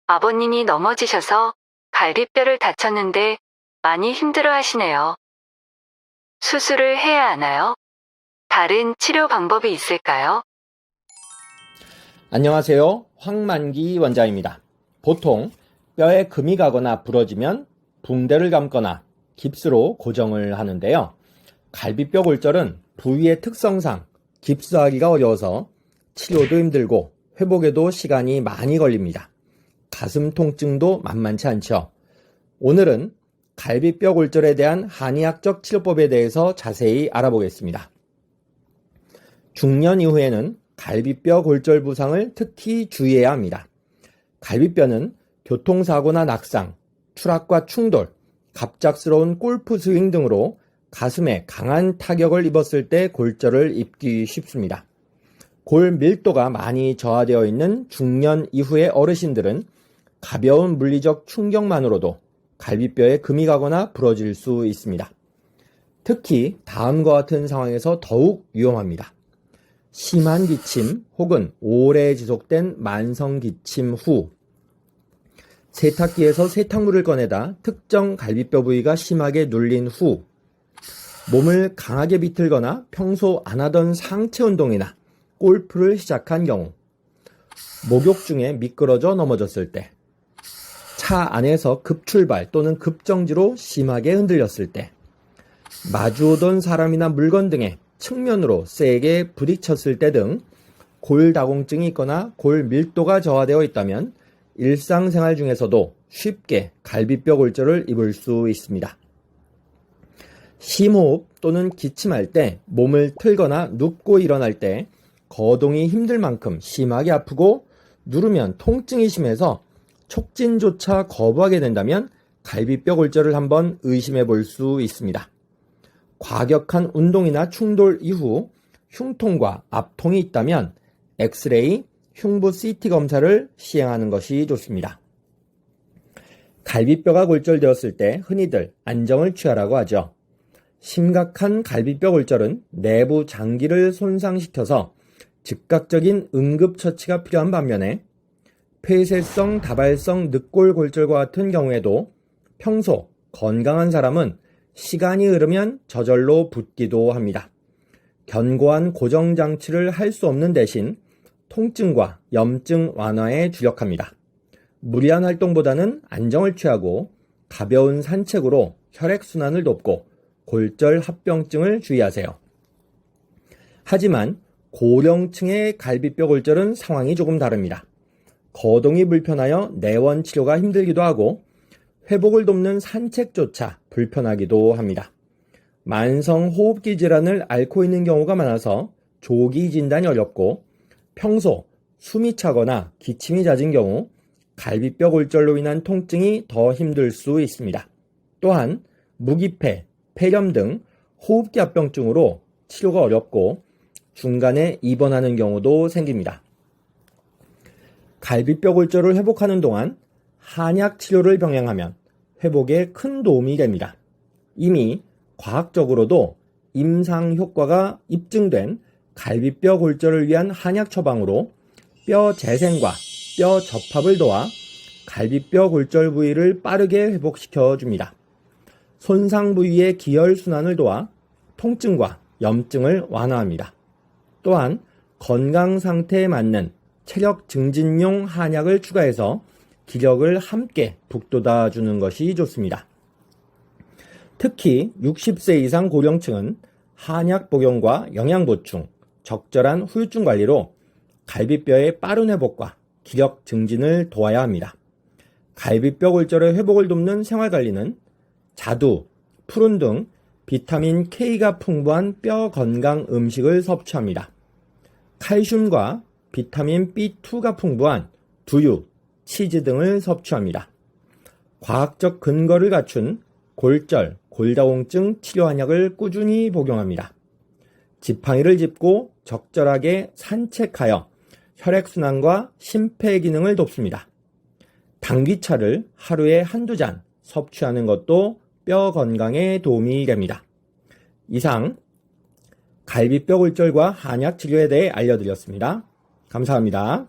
아버님이 넘어지셔서 갈비뼈를 다쳤는데 많이 힘들어 하시네요. 수술을 해야 하나요? 다른 치료 방법이 있을까요? 안녕하세요. 황만기 원장입니다. 보통 뼈에 금이 가거나 부러지면 붕대를 감거나 깁스로 고정을 하는데요. 갈비뼈 골절은 부위의 특성상 깁스하기가 어려워서 치료도 힘들고 회복에도 시간이 많이 걸립니다. 가슴 통증도 만만치 않죠. 오늘은 갈비뼈 골절에 대한 한의학적 치료법에 대해서 자세히 알아보겠습니다. 중년 이후에는 갈비뼈 골절 부상을 특히 주의해야 합니다. 갈비뼈는 교통사고나 낙상, 추락과 충돌, 갑작스러운 골프 스윙 등으로 가슴에 강한 타격을 입었을 때 골절을 입기 쉽습니다. 골 밀도가 많이 저하되어 있는 중년 이후의 어르신들은 가벼운 물리적 충격만으로도 갈비뼈에 금이 가거나 부러질 수 있습니다. 특히 다음과 같은 상황에서 더욱 위험합니다. 심한 기침 혹은 오래 지속된 만성 기침 후, 세탁기에서 세탁물을 꺼내다 특정 갈비뼈 부위가 심하게 눌린 후, 몸을 강하게 비틀거나 평소 안 하던 상체 운동이나 골프를 시작한 경우, 목욕 중에 미끄러져 넘어졌을 때, 차 안에서 급출발 또는 급정지로 심하게 흔들렸을 때, 마주오던 사람이나 물건 등에 측면으로 세게 부딪혔을 때 등 골다공증이 있거나 골 밀도가 저하되어 있다면 일상생활 중에서도 쉽게 갈비뼈 골절을 입을 수 있습니다. 심호흡 또는 기침할 때, 몸을 틀거나 눕고 일어날 때 거동이 힘들 만큼 심하게 아프고 누르면 통증이 심해서 촉진조차 거부하게 된다면 갈비뼈 골절을 한번 의심해 볼 수 있습니다. 과격한 운동이나 충돌 이후 흉통과 압통이 있다면 엑스레이, 흉부 CT 검사를 시행하는 것이 좋습니다. 갈비뼈가 골절되었을 때 흔히들 안정을 취하라고 하죠. 심각한 갈비뼈 골절은 내부 장기를 손상시켜서 즉각적인 응급처치가 필요한 반면에 폐쇄성 다발성 늑골 골절과 같은 경우에도 평소 건강한 사람은 시간이 흐르면 저절로 붓기도 합니다. 견고한 고정장치를 할 수 없는 대신 통증과 염증 완화에 주력합니다. 무리한 활동보다는 안정을 취하고 가벼운 산책으로 혈액순환을 돕고 골절 합병증을 주의하세요. 하지만 고령층의 갈비뼈 골절은 상황이 조금 다릅니다. 거동이 불편하여 내원 치료가 힘들기도 하고 회복을 돕는 산책조차 불편하기도 합니다. 만성 호흡기 질환을 앓고 있는 경우가 많아서 조기 진단이 어렵고 평소 숨이 차거나 기침이 잦은 경우 갈비뼈 골절로 인한 통증이 더 힘들 수 있습니다. 또한 무기폐, 폐렴 등 호흡기 합병증으로 치료가 어렵고 중간에 입원하는 경우도 생깁니다. 갈비뼈 골절을 회복하는 동안 한약 치료를 병행하면 회복에 큰 도움이 됩니다. 이미 과학적으로도 임상 효과가 입증된 갈비뼈 골절을 위한 한약 처방으로 뼈 재생과 뼈 접합을 도와 갈비뼈 골절 부위를 빠르게 회복시켜 줍니다. 손상 부위의 기혈 순환을 도와 통증과 염증을 완화합니다. 또한 건강 상태에 맞는 체력 증진용 한약을 추가해서 기력을 함께 북돋아 주는 것이 좋습니다. 특히 60세 이상 고령층은 한약 복용과 영양 보충, 적절한 후유증 관리로 갈비뼈의 빠른 회복과 기력 증진을 도와야 합니다. 갈비뼈 골절의 회복을 돕는 생활관리는 자두, 푸른 등 비타민 K가 풍부한 뼈 건강 음식을 섭취합니다. 칼슘과 비타민 B2가 풍부한 두유, 치즈 등을 섭취합니다. 과학적 근거를 갖춘 골절, 골다공증 치료 한약을 꾸준히 복용합니다. 지팡이를 짚고 적절하게 산책하여 혈액순환과 심폐 기능을 돕습니다. 당귀차를 하루에 한두 잔 섭취하는 것도 뼈 건강에 도움이 됩니다. 이상 갈비뼈 골절과 한약 치료에 대해 알려드렸습니다. 감사합니다.